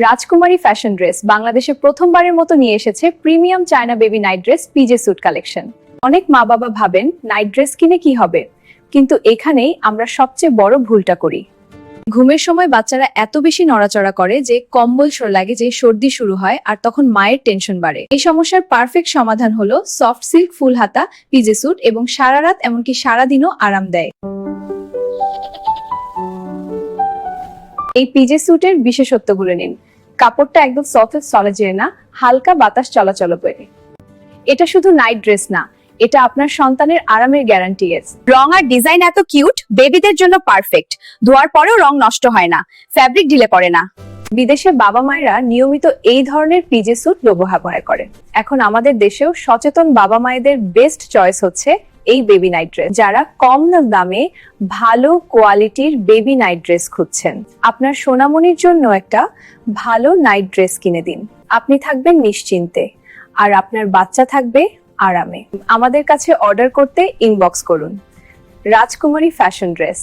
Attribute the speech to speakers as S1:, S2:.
S1: রাজকুমারী fashion dress বাংলাদেশে প্রথমবারের মতো নিয়ে এসেছে premium China baby night dress PJ suit collection. অনেক মা বাবা ভাবেন নাইট ড্রেস কিনে কি হবে, কিন্তু এখানেই আমরা সবচেয়ে বড় ভুলটা করি। ঘুমের সময় বাচ্চারা এত বেশি নড়াচড়া করে যে কম্বল লাগে, যে সর্দি শুরু হয়, আর তখন মায়ের টেনশন বাড়ে। এই সমস্যার পারফেক্ট সমাধান হলো সফট সিল্ক ফুল হাতা পিজে স্যুট, এবং সারা রাত এমনকি সারাদিনও আরাম দেয়। এই পিজে স্যুটের বিশেষত্বগুলো নিন। কাপড়টা একদম সফট সলিড না, হালকা বাতাস চলাচল করে। এটা শুধু নাইট ড্রেস না, এটা আপনার সন্তানের আরামের গ্যারান্টি। রং আর ডিজাইন এত কিউট, বেবিদের জন্য পারফেক্ট। ধোয়ার পরেও রং নষ্ট হয় না, ফ্যাব্রিক ঢিলে পড়ে না। বিদেশে বাবা মায়েরা নিয়মিত এই ধরনের পিজে স্যুট ব্যবহার করে। এখন আমাদের দেশেও সচেতন বাবা মায়েদের বেস্ট চয়েস হচ্ছে এই বেবি নাইট ড্রেস। যারা কম দামে ভালো কোয়ালিটির বেবি নাইট ড্রেস খুঁজছেন, আপনার সোনামণির জন্য একটা ভালো নাইট ড্রেস কিনে দিন। আপনি থাকবেন নিশ্চিন্তে, আর আপনার বাচ্চা থাকবে আরামে। আমাদের কাছে অর্ডার করতে ইনবক্স করুন রাজকুমারী ফ্যাশন ড্রেস।